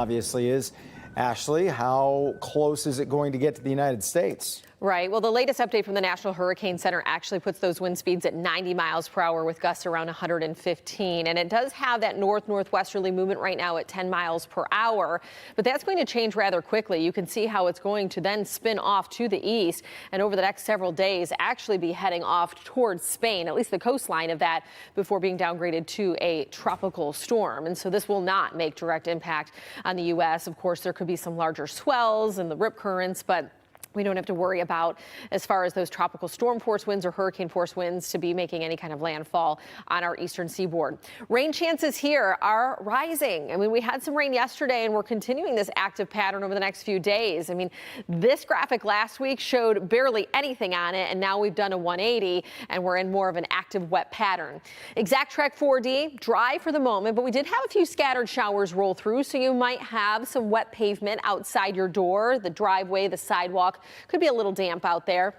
Obviously is. Ashley, how close is it going to get to the United States? Right. Well, the latest update from the National Hurricane Center actually puts those wind speeds at 90 miles per hour with gusts around 115. And it does have that northwesterly movement right now at 10 miles per hour. But that's going to change rather quickly. You can see how it's going to then spin off to the east and over the next several days actually be heading off towards Spain, at least the coastline of that, before being downgraded to a tropical storm. And so this will not make direct impact on the U.S. Of course, there could be some larger swells and the rip currents, but we don't have to worry about as far as those tropical storm force winds or hurricane force winds to be making any kind of landfall on our eastern seaboard. Rain chances here are rising. I mean, we had some rain yesterday and we're continuing this active pattern over the next few days. I mean, this graphic last week showed barely anything on it, and now we've done a 180 and we're in more of an active wet pattern. Exact track 4D, dry for the moment, but we did have a few scattered showers roll through, so you might have some wet pavement outside your door, the driveway, the sidewalk. Could be a little damp out there.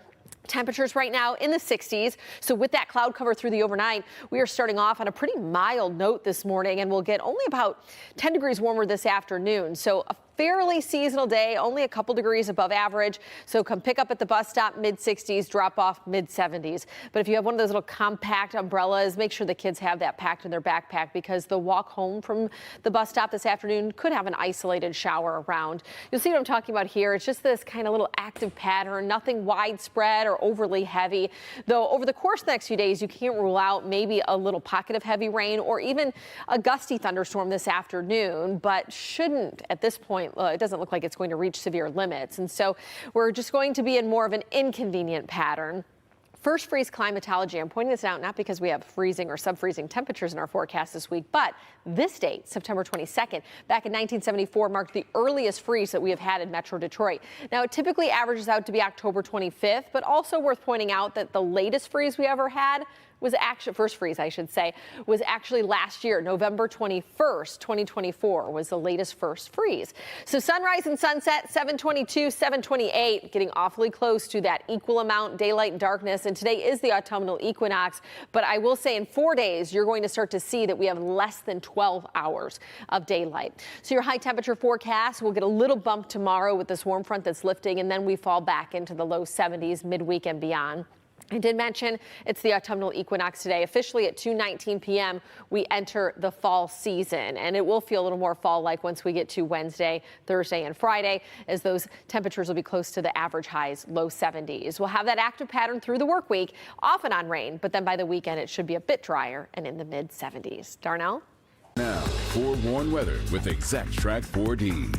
Temperatures right now in the 60s. So with that cloud cover through the overnight, we are starting off on a pretty mild note this morning, and we'll get only about 10 degrees warmer this afternoon. So a fairly seasonal day, only a couple degrees above average. So come pick up at the bus stop, mid-60s, drop off mid-70s. But if you have one of those little compact umbrellas, make sure the kids have that packed in their backpack, because the walk home from the bus stop this afternoon could have an isolated shower around. You'll see what I'm talking about here. It's just this kind of little active pattern, nothing widespread or overly heavy. Though over the course of the next few days, you can't rule out maybe a little pocket of heavy rain or even a gusty thunderstorm this afternoon, but shouldn't at this point. It doesn't look like it's going to reach severe limits. And so we're just going to be in more of an inconvenient pattern. First freeze climatology. I'm pointing this out not because we have freezing or sub-freezing temperatures in our forecast this week, but this date, September 22nd, back in 1974, marked the earliest freeze that we have had in Metro Detroit. Now, it typically averages out to be October 25th, but also worth pointing out that the latest freeze we ever had was actually, first freeze, I should say, was actually last year, November 21st, 2024 was the latest first freeze. So sunrise and sunset, 7:22, 7:28, getting awfully close to that equal amount, daylight and darkness. And today is the autumnal equinox. But I will say in 4 days, you're going to start to see that we have less than 12 hours of daylight. So your high temperature forecast will get a little bump tomorrow with this warm front that's lifting, and then we fall back into the low 70s midweek and beyond. I did mention it's the autumnal equinox today. Officially at 2:19 p.m., we enter the fall season, and it will feel a little more fall-like once we get to Wednesday, Thursday, and Friday, as those temperatures will be close to the average highs, low 70s. We'll have that active pattern through the work week, often on rain, but then by the weekend it should be a bit drier and in the mid-70s. Darnell? Now, forewarned weather with Exact Track 4D.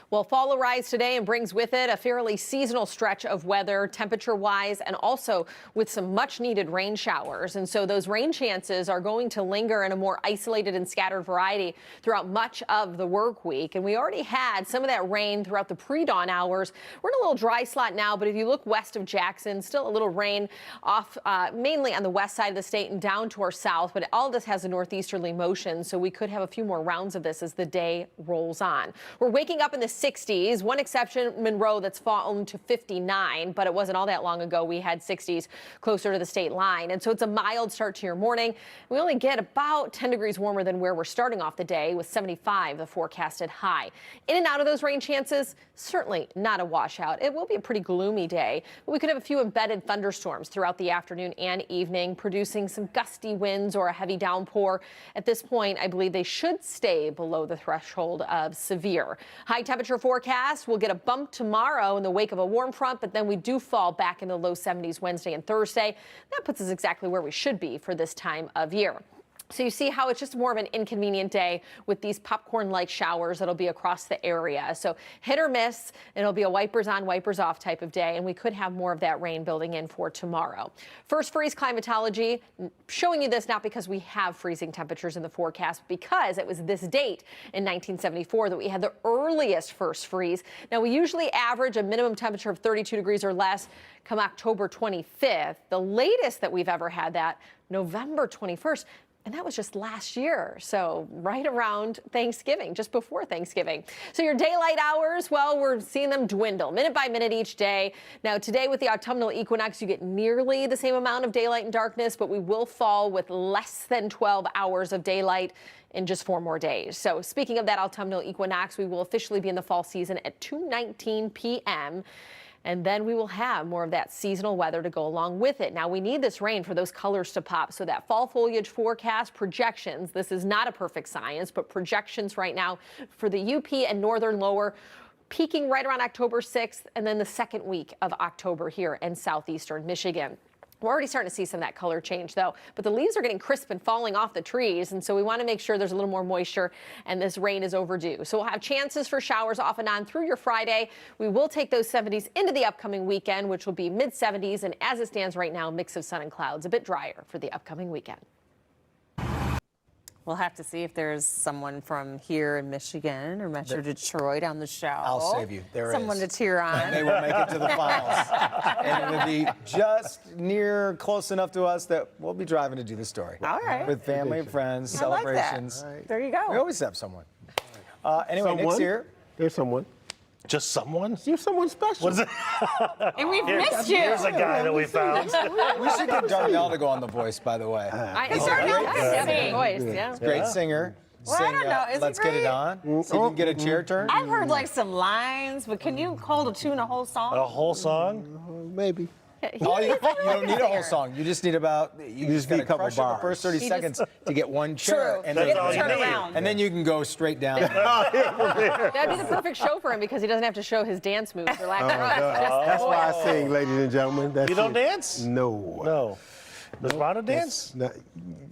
Well, fall arrives today and brings with it a fairly seasonal stretch of weather, temperature-wise, and also with some much-needed rain showers. And so those rain chances are going to linger in a more isolated and scattered variety throughout much of the work week. And we already had some of that rain throughout the pre-dawn hours. We're in a little dry slot now, but if you look west of Jackson, still a little rain off mainly on the west side of the state and down to our south. But all of this has a northeasterly motion, so we could have a few more rounds of this as the day rolls on. We're waking up in the 60s. One exception, Monroe, that's fallen to 59, but it wasn't all that long ago. We had 60s closer to the state line. And so it's a mild start to your morning. We only get about 10 degrees warmer than where we're starting off the day, with 75 the forecasted high. In and out of those rain chances, certainly not a washout. It will be a pretty gloomy day, but we could have a few embedded thunderstorms throughout the afternoon and evening, producing some gusty winds or a heavy downpour. At this point, I believe they should stay below the threshold of severe. High temperature forecast, we'll get a bump tomorrow in the wake of a warm front, but then we do fall back into the low 70s Wednesday and Thursday. That puts us exactly where we should be for this time of year. So you see how it's just more of an inconvenient day with these popcorn-like showers that'll be across the area. So hit or miss, it'll be a wipers on, wipers off type of day, and we could have more of that rain building in for tomorrow. First freeze climatology, showing you this not because we have freezing temperatures in the forecast, but because it was this date in 1974 that we had the earliest first freeze. Now, we usually average a minimum temperature of 32 degrees or less come October 25th. The latest that we've ever had that, November 21st. And that was just last year, so right around Thanksgiving, just before Thanksgiving. So your daylight hours, well, we're seeing them dwindle minute by minute each day. Now, today with the autumnal equinox, you get nearly the same amount of daylight and darkness, but we will fall with less than 12 hours of daylight in just 4 more days. So speaking of that autumnal equinox, we will officially be in the fall season at 2:19 p.m. And then we will have more of that seasonal weather to go along with it. Now, we need this rain for those colors to pop. So that fall foliage forecast projections, this is not a perfect science, but projections right now for the UP and northern lower peaking right around October 6th and then the second week of October here in southeastern Michigan. We're already starting to see some of that color change, though, but the leaves are getting crisp and falling off the trees, and so we want to make sure there's a little more moisture, and this rain is overdue. So we'll have chances for showers off and on through your Friday. We will take those 70s into the upcoming weekend, which will be mid-70s, and as it stands right now, mix of sun and clouds, a bit drier for the upcoming weekend. We'll have to see if there's someone from here in Michigan or Metro Detroit on the show. I'll save you. There is. Someone to cheer on. And they will make it to the finals. And it'll be just near close enough to us that we'll be driving to do the story. All right. With family and friends, I like that. celebrations. There you go. We always have someone. Anyway, Nick's here. There's someone. Just someone? You're someone special. What is it? And we've missed you. Here's a guy that we found. We should get Darnell to go on The Voice, by the way. Darnell has a voice, yeah. Great singer. Well, I don't know. Is he Let's Get It great? On. See if you can get a chair turn. I've heard like some lines, but can you hold a tune a whole song? A whole song? Maybe. You don't need a whole song. You just need you just need a couple crush it the bars. first 30 seconds to get one chair. True. And Get then, him to turn around. and then you can go straight down. That'd be the perfect show for him because he doesn't have to show his dance moves or lack thereof. That's why I sing, ladies and gentlemen. That's You don't it. dance? No. No. Does Rhonda dance? The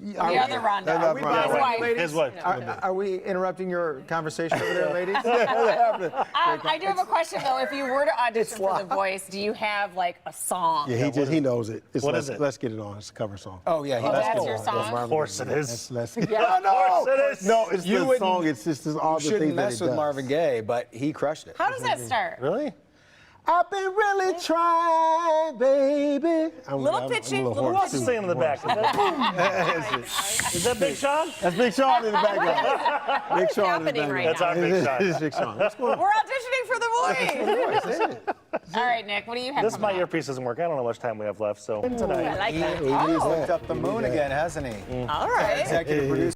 The other Rhonda. His wife. His wife. Are we interrupting your conversation over there, ladies? I do have a question though. If you were to audition for The Voice, do you have like a song? Yeah, he knows it. It's What let's, is it? Let's Get It On. It's a cover song. Oh, yeah. That's your song? Of course it is. Let's Of course it is. No, it's You the wouldn't- song. It's just all the You shouldn't things that mess it with does. Marvin Gaye, but he crushed it. How does that start? Really? I've been really trying, baby. Little pitchy, I'm a little Who hoarse else is too. singing in the back? Is that Big Sean? That's Big Sean in the background. Big Sean in the happening right background. That's our Big Sean. It's Big Sean. What's going on? We're auditioning for The Voice. All right, Nick, what do you have This coming my up? earpiece doesn't work. I don't know how much time we have left, so I tonight. like that. He's looked up the moon again, hasn't he? All right. Executive producer.